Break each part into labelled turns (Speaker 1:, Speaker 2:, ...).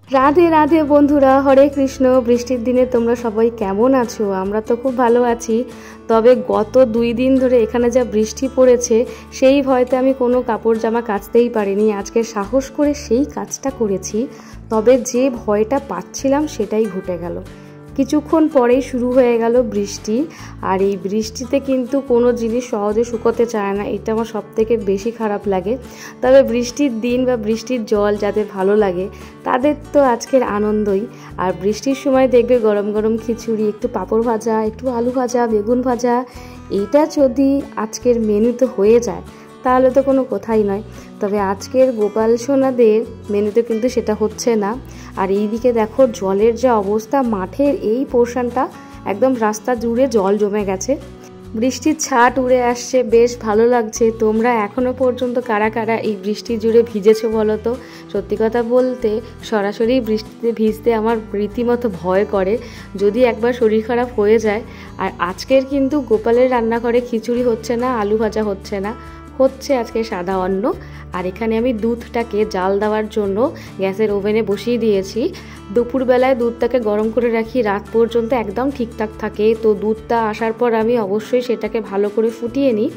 Speaker 1: রাধে রাধে বন্ধুরা, হরে কৃষ্ণ। বৃষ্টির দিনে তোমরা সবাই কেমন আছো? আমরা তো খুব ভালো আছি। তবে গত 2 দিন ধরে এখানে যা বৃষ্টি পড়েছে সেই ভয়তে আমি কোনো কাপড় জামা কাচতেই পারিনি। আজকে সাহস করে সেই কাজটা করেছি, তবে যে ভয়টা পাচ্ছিলাম সেটাই ঘটে গেল। কিছুক্ষণ পরেই শুরু হয়ে গেল বৃষ্টি, আর এই বৃষ্টিতে কিন্তু কোনো জিনিস সহজে শুকোতে চায় না, এটা আমার সবথেকে বেশি খারাপ লাগে। তবে বৃষ্টির দিন বা বৃষ্টির জল যাদের ভালো লাগে তাদের তো আজকের আনন্দই। আর বৃষ্টির সময় দেখবে গরম গরম খিচুড়ি, একটু পাঁপড় ভাজা, একটু আলু ভাজা, বেগুন ভাজা, এইটা যদি আজকের মেনুতে হয়ে যায় তাহলে তো কোনো কথাই নয়। তবে আজকের গোপাল সোনাদের মেনুতে কিন্তু সেটা হচ্ছে না। আর এইদিকে দেখো জলের যে অবস্থা, মাঠের এই পোর্শনটা একদম রাস্তা জুড়ে জল জমে গেছে। বৃষ্টির ছাট উড়ে আসছে, বেশ ভালো লাগছে। তোমরা এখনো পর্যন্ত কারা কারা এই বৃষ্টি জুড়ে ভিজেছো বলো তো? সত্যি কথা বলতে সরাসরি বৃষ্টিতে ভিজতে আমার রীতিমতো ভয় করে, যদি একবার শরীর খারাপ হয়ে যায়। আর আজকের কিন্তু গোপালের রান্নাঘরে খিচুড়ি হচ্ছে না, আলু ভাজা হচ্ছে না, হচ্ছে আজকে সাদা অন্ন। আর এখানে আমি দুধটাকে জাল দেওয়ার জন্য গ্যাসের ওভেনে বসিয়ে দিয়েছি। দুপুরবেলায় দুধটাকে গরম করে রাখি, রাত পর্যন্ত একদম ঠিকঠাক থাকে। তো দুধটা আসার পর আমি অবশ্যই সেটাকে ভালো করে ফুটিয়ে নিই।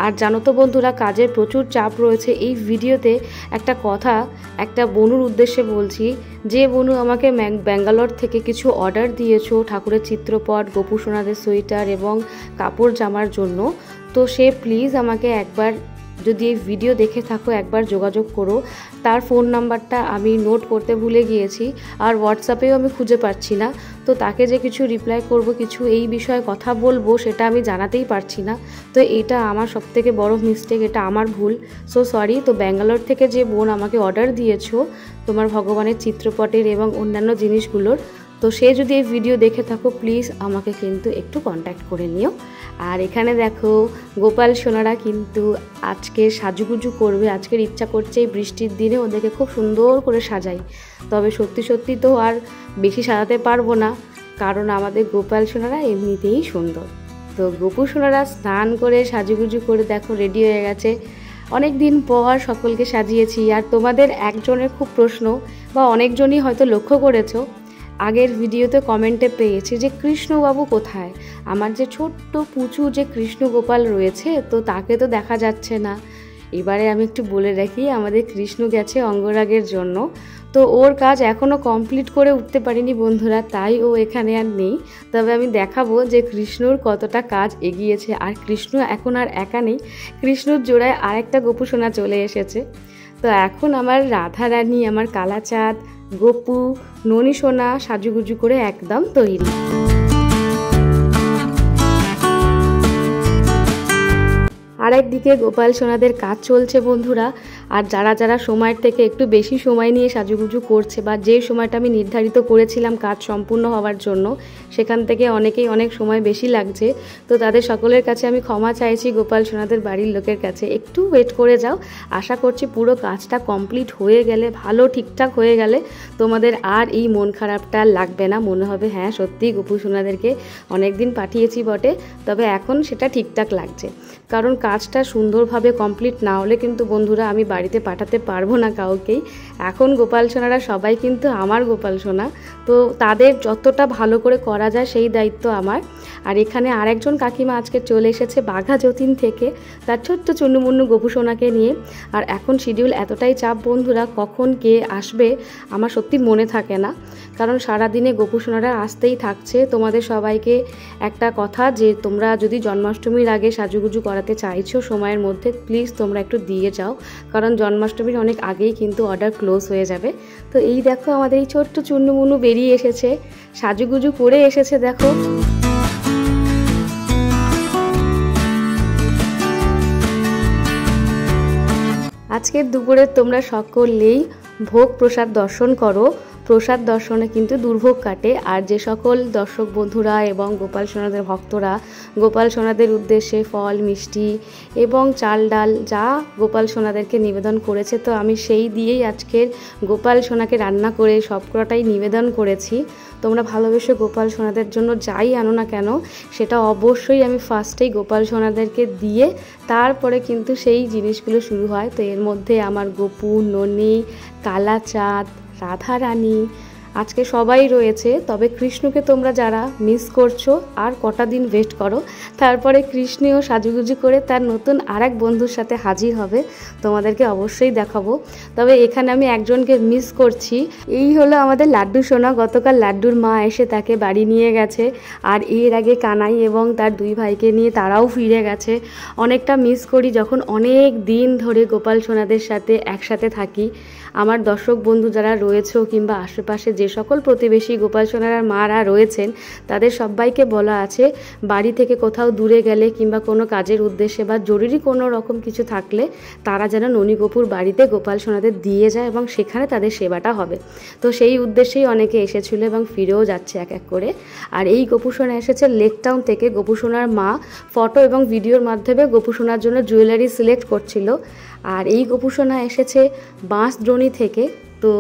Speaker 1: আর জানো তো বন্ধুরা, কাজের প্রচুর চাপ রয়েছে। এই ভিডিওতে একটা কথা একটা বনুর উদ্দেশ্যে বলছি, যে বনু আমাকে ব্যাঙ্গালোর থেকে কিছু অর্ডার দিয়েছো ঠাকুরের চিত্রপট, গোপু সোনাদের সোয়েটার এবং কাপড় জামার জন্য। তো সে প্লিজ আমাকে একবার, যদি এই ভিডিও দেখে থাকো, একবার যোগাযোগ করো। তার ফোন নাম্বারটা আমি নোট করতে ভুলে গিয়েছি, আর হোয়াটসঅ্যাপেও আমি খুঁজে পাচ্ছি না। তো তাকে যে কিছু রিপ্লাই করব, কিছু এই বিষয়ে কথা বলবো, সেটা আমি জানাতেই পারছি না। তো এটা আমার সবথেকে বড় মিস্টেক, এটা আমার ভুল, সো সরি। তো ব্যাঙ্গালোর থেকে যে বোন আমাকে অর্ডার দিয়েছো তোমার ভগবানের চিত্রপটের এবং অন্যান্য জিনিসগুলোর, তো সে যদি এই ভিডিও দেখে থাকো প্লিজ আমাকে কিন্তু একটু কন্ট্যাক্ট করে নিও। আর এখানে দেখো গোপাল সোনারা কিন্তু আজকে সাজুগুজু করবে। আজকের ইচ্ছা করছে এই বৃষ্টির দিনে ওদেরকে খুব সুন্দর করে সাজাই। তবে সত্যি সত্যি তো আর বেশি সাজাতে পারবো না, কারণ আমাদের গোপাল সোনারা এমনিতেই সুন্দর। তো গোপু সোনারা স্নান করে সাজুগুজু করে দেখো রেডি হয়ে গেছে। অনেক দিন পর সকলকে সাজিয়েছি। আর তোমাদের একজনের খুব প্রশ্ন, বা অনেকজনই হয়তো লক্ষ্য করেছো, আগের ভিডিওতে কমেন্টে পেয়েছি যে কৃষ্ণবাবু কোথায়। আমার যে ছোট্ট পুচু যে কৃষ্ণ গোপাল রয়েছে, তো তাকে তো দেখা যাচ্ছে না। এবারে আমি একটু বলে রাখি, আমাদের কৃষ্ণ গেছে অঙ্গরাগের জন্য। তো ওর কাজ এখনও কমপ্লিট করে উঠতে পারিনি বন্ধুরা, তাই ও এখানে আর নেই। তবে আমি দেখাবো যে কৃষ্ণর কতটা কাজ এগিয়েছে। আর কৃষ্ণ এখন আর একা নেই, কৃষ্ণর জোড়ায় আরেকটা গোপু সোনা চলে এসেছে। তো এখন আমার রাধারানী, আমার কালাচাঁদ, গোপু, ননী সোনা সাজুগুজু করে একদম তৈরি। আর একদিকে গোপাল সোনাদের কাজ চলছে বন্ধুরা। আর যারা যারা সময়ের থেকে একটু বেশি সময় নিয়ে সাজুগুজু করছে, বা যে সময়টা আমি নির্ধারিত করেছিলাম কাজ সম্পূর্ণ হওয়ার জন্য, সেখান থেকে অনেকেই অনেক সময় বেশি লাগছে। তো তাদের সকলের কাছে আমি ক্ষমা চাইছি, গোপাল সোনাদের বাড়ির লোকের কাছে একটু ওয়েট করে যাও। আশা করছি পুরো কাজটা কমপ্লিট হয়ে গেলে, ভালো ঠিকঠাক হয়ে গেলে তোমাদের আর এই মন খারাপটা লাগবে না। মনে হবে হ্যাঁ সত্যিই গোপু সোনাদেরকে অনেক দিন পাঠিয়েছি বটে, তবে এখন সেটা ঠিকঠাক লাগছে। কারণ কাজটা সুন্দরভাবে কমপ্লিট না হলে কিন্তু বন্ধুরা আমি বাড়িতে পাঠাতে পারবো না কাউকেই। এখন গোপাল সোনারা সবাই কিন্তু আমার গোপাল সোনা, তো তাদের যতটা ভালো করে করা যায় সেই দায়িত্ব আমার। আর এখানে আরেকজন কাকিমা আজকে চলে এসেছে বাঘা যতীন থেকে, তার ছোট্ট চুন্নুমুন্নু গোপু সোনাকে নিয়ে। আর এখন শিডিউল এতটাই চাপ বন্ধুরা, কখন কে আসবে আমার সত্যি মনে থাকে না, কারণ সারাদিনে গোপু সোনারা আসতেই থাকছে। তোমাদের সবাইকে একটা কথা, যে তোমরা যদি জন্মাষ্টমীর আগে সাজুগুজু করাতে চাইছো সময়ের মধ্যে, প্লিজ তোমরা একটু দিয়ে যাও, কারণ জন্মাষ্টমীর অনেক আগেই কিন্তু অর্ডার ক্লোজ হয়ে যাবে। তো এই দেখো আমাদের এই ছোট্ট চুন্নুমুন্নু বেরিয়ে এসেছে, সাজুগুজু করে এসেছে দেখো। আজকের দুপুরে তোমরা সকলেই ভোগ প্রসাদ দর্শন করো। প্রসাদ দর্শনে কিন্তু দুর্ভোগ কাটে। আর যে সকল দর্শক বন্ধুরা এবং গোপাল সোনাদের ভক্তরা গোপাল সোনাদের উদ্দেশ্যে ফল, মিষ্টি এবং চাল ডাল যা গোপাল সোনাদেরকে নিবেদন করেছে, তো আমি সেই দিয়েই আজকের গোপাল সোনাকে রান্না করে সবকটাই নিবেদন করেছি। তোমরা ভালোবেসে গোপাল সোনাদের জন্য যাই আনো না কেন, সেটা অবশ্যই আমি ফার্স্টেই গোপাল সোনাদেরকে দিয়ে তারপরে কিন্তু সেই জিনিসগুলো শুরু হয়। তো এর মধ্যে আমার গোপু, ননী, কালাচাঁদ, রাধা রানী, আজকে সবাই রয়েছে। তবে কৃষ্ণকে তোমরা যারা মিস করছো আর কটা দিন ওয়েট করো, তারপরে কৃষ্ণও সাজুগুজু করে তার নতুন আরেক বন্ধুর সাথে হাজির হবে, তোমাদেরকে অবশ্যই দেখাবো। তবে এখানে আমি একজনকে মিস করছি, এই হলো আমাদের লাড্ডু সোনা। গতকাল লাড্ডুর মা এসে তাকে বাড়ি নিয়ে গেছে, আর এর আগে কানাই এবং তার দুই ভাইকে নিয়ে তারাও ফিরে গেছে। অনেকটা মিস করি যখন অনেক দিন ধরে গোপাল সোনাদের সাথে একসাথে থাকি। আমার দর্শক বন্ধু যারা রয়েছে কিংবা আশেপাশে যে সকল প্রতিবেশী গোপাল সোনার মারা রয়েছেন, তাদের সবাইকে বলা আছে বাড়ি থেকে কোথাও দূরে গেলে কিংবা কোনো কাজের উদ্দেশ্যে বা জরুরি কোনো রকম কিছু থাকলে তারা যেন ননীগোপুর বাড়িতে গোপাল সোনাদের দিয়ে যায় এবং সেখানে তাদের সেবাটা হবে। তো সেই উদ্দেশ্যেই অনেকে এসেছিল এবং ফিরেও যাচ্ছে এক এক করে। আর এই গোপু সোনা এসেছে লেক টাউন থেকে। গোপু সোনার মা ফটো এবং ভিডিওর মাধ্যমে গোপু সোনার জন্য জুয়েলারি সিলেক্ট করছিল। আর এই গোপু সোনা এসেছে বাঁশদ্রোণী থেকে। তো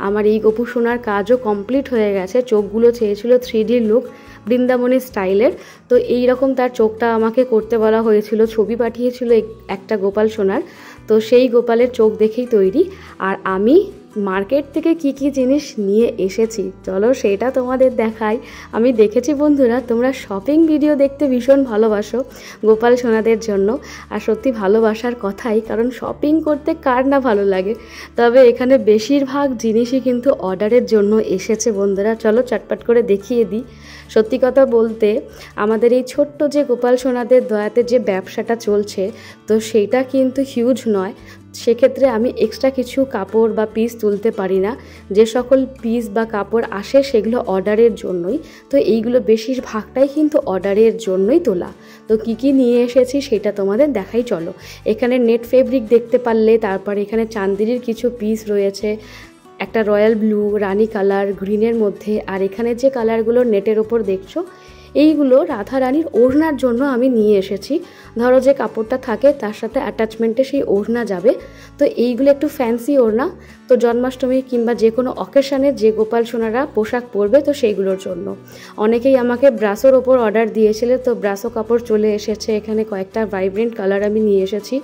Speaker 1: আমার এই গোপু সোনার কাজও কমপ্লিট হয়ে গেছে। চোখগুলো চেয়েছিল 3D লুক বৃন্দাবনী স্টাইলের। তো এই রকম তার চোখটা আমাকে করতে বলা হয়েছিল, ছবি পাঠিয়েছিল একটা গোপাল সোনার। তো সেই গোপালের চোখ দেখেই তৈরি। আর আমি মার্কেট থেকে কি কি জিনিস নিয়ে এসেছি চলো সেটা তোমাদের দেখাই। আমি দেখেছি বন্ধুরা তোমরা শপিং ভিডিও দেখতে ভীষণ ভালোবাসো গোপাল সোনাদের জন্য, আর সত্যি ভালোবাসার কথাই, কারণ শপিং করতে কার না ভালো লাগে। তবে এখানে বেশিরভাগ জিনিসই কিন্তু অর্ডারের জন্য এসেছে বন্ধুরা। চলো চটপট করে দেখিয়ে দিই। সত্যি কথা বলতে আমাদের এই ছোট্ট যে গোপাল সোনাদের দয়াতে যে ব্যবসাটা চলছে, তো সেইটা কিন্তু হিউজ নয়। সেক্ষেত্রে আমি এক্সট্রা কিছু কাপড় বা পিস তুলতে পারি না। যে সকল পিস বা কাপড় আসে সেগুলো অর্ডারের জন্যই। তো এইগুলো বেশিরভাগটাই কিন্তু অর্ডারের জন্যই তোলা। তো কি কি নিয়ে এসেছি সেটা তোমাদের দেখাই চলো। এখানে নেট ফেব্রিক দেখতে পারলে, তারপরে এখানে চান্দেরির কিছু পিস রয়েছে, একটা রয়্যাল ব্লু, রানী কালার, গ্রিনের মধ্যে। আর এখানে যে কালারগুলো নেটের ওপর দেখছো এইগুলো রাধা রানীর ওড়নার জন্য আমি নিয়ে এসেছি। ধরো যে কাপড়টা থাকে তার সাথে অ্যাটাচমেন্টে সেই ওড়না যাবে। তো এইগুলো একটু ফ্যান্সি ওড়না, তো জন্মাষ্টমী কিংবা যে কোনো অকেশানে যে গোপাল সোনারা পোশাক পরবে তো সেইগুলোর জন্য। অনেকেই আমাকে ব্রাসোর ওপর অর্ডার দিয়েছিলে, তো ব্রাসো কাপড় চলে এসেছে। এখানে কয়েকটা ভাইব্রেন্ট কালার আমি নিয়ে এসেছি।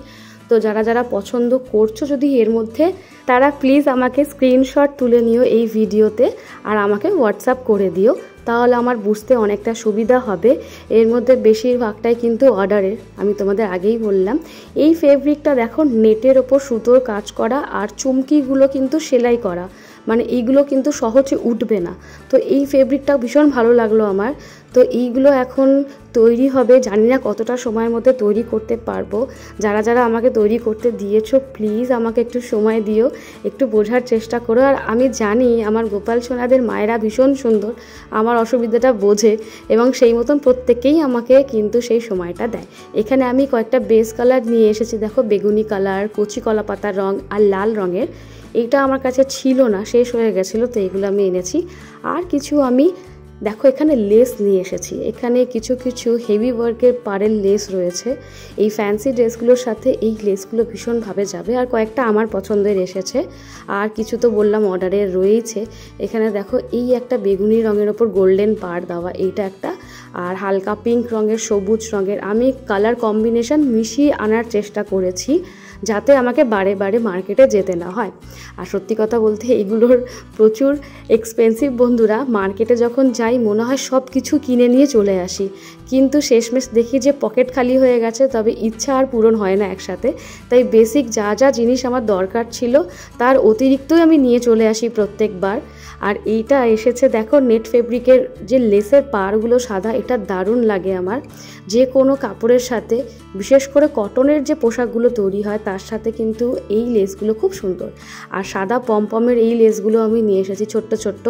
Speaker 1: তো যারা যারা পছন্দ করছো যদি এর মধ্যে, তারা প্লিজ আমাকে স্ক্রিনশট তুলে নিও এই ভিডিওতে আর আমাকে হোয়াটসঅ্যাপ করে দিও, তাহলে আমার বুঝতে অনেকটা সুবিধা হবে। এর মধ্যে বেশিরভাগটাই কিন্তু অর্ডারের, আমি তোমাদের আগেই বললাম। এই ফেব্রিকটা দেখো নেটের ওপর সুতোর কাজ করা, আর চুমকিগুলো কিন্তু সেলাই করা, মানে এইগুলো কিন্তু সহজে উঠবে না। তো এই ফেব্রিকটা ভীষণ ভালো লাগলো আমার। তো এইগুলো এখন তৈরি হবে, জানি না কতটা সময়ের মধ্যে তৈরি করতে পারবো। যারা যারা আমাকে তৈরি করতে দিয়েছো প্লিজ আমাকে একটু সময় দিও, একটু বোঝার চেষ্টা করো। আর আমি জানি আমার গোপাল সোনাদের মায়েরা ভীষণ সুন্দর, আমার অসুবিধাটা বোঝে এবং সেই মতন প্রত্যেকেই আমাকে কিন্তু সেই সময়টা দেয়। এখানে আমি কয়েকটা বেস কালার নিয়ে এসেছি, দেখো বেগুনি কালার, কচি কলা পাতার রঙ আর লাল রঙের। এইটা আমার কাছে ছিল না, শেষ হয়ে গেছিলো, তো এইগুলো আমি এনেছি। আর কিছু আমি দেখো এখানে লেস নিয়ে এসেছি। এখানে কিছু কিছু হেভি ওয়ার্কের পাড়ের লেস রয়েছে। এই ফ্যান্সি ড্রেসগুলোর সাথে এই লেসগুলো ভীষণভাবে যাবে। আর কয়েকটা আমার পছন্দের এসেছে, আর কিছু তো বললাম অর্ডারের রয়েছে। এখানে দেখো এই একটা বেগুনি রঙের ওপর গোল্ডেন পাড় দেওয়া, এইটা একটা, আর হালকা পিঙ্ক রঙের, সবুজ রঙের। আমি কালার কম্বিনেশন মিশিয়ে আনার চেষ্টা করেছি যাতে আমাকে বারে বারে মার্কেটে যেতে না হয়। আর সত্যি কথা বলতে এইগুলোর প্রচুর এক্সপেন্সিভ বন্ধুরা। মার্কেটে যখন যাই মনে হয় সব কিছু কিনে নিয়ে চলে আসি, কিন্তু শেষমেশ দেখি যে পকেট খালি হয়ে গেছে, তবে ইচ্ছা আর পূরণ হয় না একসাথে। তাই বেসিক যা যা জিনিস আমার দরকার ছিল তার অতিরিক্তই আমি নিয়ে চলে আসি প্রত্যেকবার। আর এইটা এসেছে দেখো নেট ফেব্রিকের যে লেসের পাড়গুলো সাদা, এটা দারুণ লাগে আমার যে কোনো কাপড়ের সাথে। বিশেষ করে কটনের যে পোশাকগুলো তৈরি হয় তার সাথে কিন্তু এই লেসগুলো খুব সুন্দর। আর সাদা পমপমের এই লেসগুলো আমি নিয়ে এসেছি ছোট্ট ছোট্ট।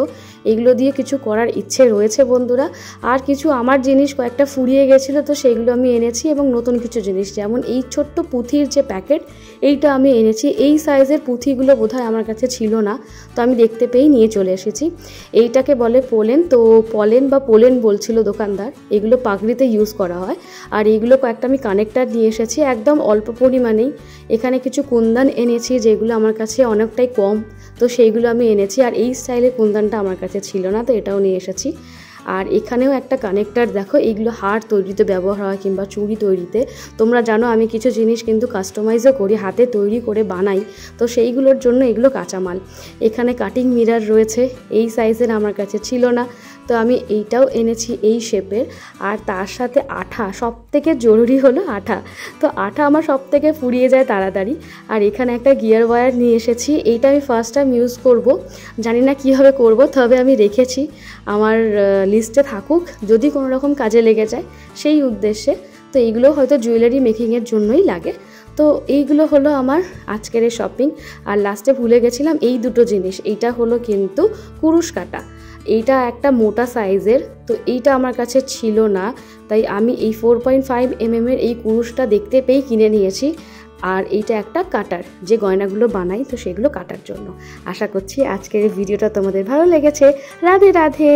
Speaker 1: এগুলো দিয়ে কিছু করার ইচ্ছে রয়েছে বন্ধুরা। আর কিছু আমার জিনিস কয়েকটা ফুরিয়ে গেছিলো, তো সেইগুলো আমি এনেছি। এবং নতুন কিছু জিনিস যেমন এই ছোট্ট পুঁথির যে প্যাকেট, এইটা আমি এনেছি। এই সাইজের পুঁথিগুলো বোধহয় আমার কাছে ছিল না, তো আমি দেখতে পেয়েই নিয়ে চলে এসেছি। এইটাকে বলে পোলেন, তো পলেন বা পোলেন বলছিল দোকানদার। এগুলো পাগড়িতে ইউজ করা হয়। আর এইগুলো কয়েকটা আমি কানেক্টার নিয়ে এসেছি একদম অল্প পরিমাণেই। এখানে কিছু কুন্দন এনেছি যেগুলো আমার কাছে অনেকটাই কম, তো সেইগুলো আমি এনেছি। আর এই স্টাইলের কুন্দনটা আমার কাছে ছিল না, তো এটাও নিয়ে এসেছি। আর এখানেও একটা কানেক্টার দেখো, এইগুলো হার তৈরিতে ব্যবহার হয় কিংবা চুড়ি তৈরিতে। তোমরা জানো আমি কিছু জিনিস কিন্তু কাস্টমাইজও করি, হাতে তৈরি করে বানাই, তো সেইগুলোর জন্য এগুলো কাঁচামাল। এখানে কাটিং মিরার রয়েছে, এই সাইজের আমার কাছে ছিল না, তো আমি এইটাও এনেছি এই শেপের। আর তার সাথে আঠা, সব থেকে জরুরি হলো আঠা। তো আঠা আমার সব থেকে ফুরিয়ে যায় তাড়াতাড়ি। আর এখানে একটা গিয়ার ওয়্যার নিয়ে এসেছি, এইটা আমি ফার্স্ট টাইম ইউজ করব, জানি না কীভাবে করব, তবে আমি রেখেছি আমার লিস্টে থাকুক, যদি কোনো রকম কাজে লেগে যায় সেই উদ্দেশ্যে। তো এইগুলো হয়তো জুয়েলারি মেকিংয়ের জন্যই লাগে। তো এইগুলো হলো আমার আজকের এই শপিং। আর লাস্টে ভুলে গেছিলাম এই দুটো জিনিস, এইটা হলো কিন্তু কুরুশ কাটা, এইটা একটা মোটা সাইজের, তো এইটা আমার কাছে ছিল না, তাই আমি এই 4.5 mm এই কুরুশটা দেখতে পেয়েই কিনে নিয়েছি। আর এইটা একটা কাটার, যে গয়নাগুলো বানাই তো সেগুলো কাটার জন্য। আশা করছি আজকের এই ভিডিওটা তোমাদের ভালো লেগেছে। রাধে রাধে।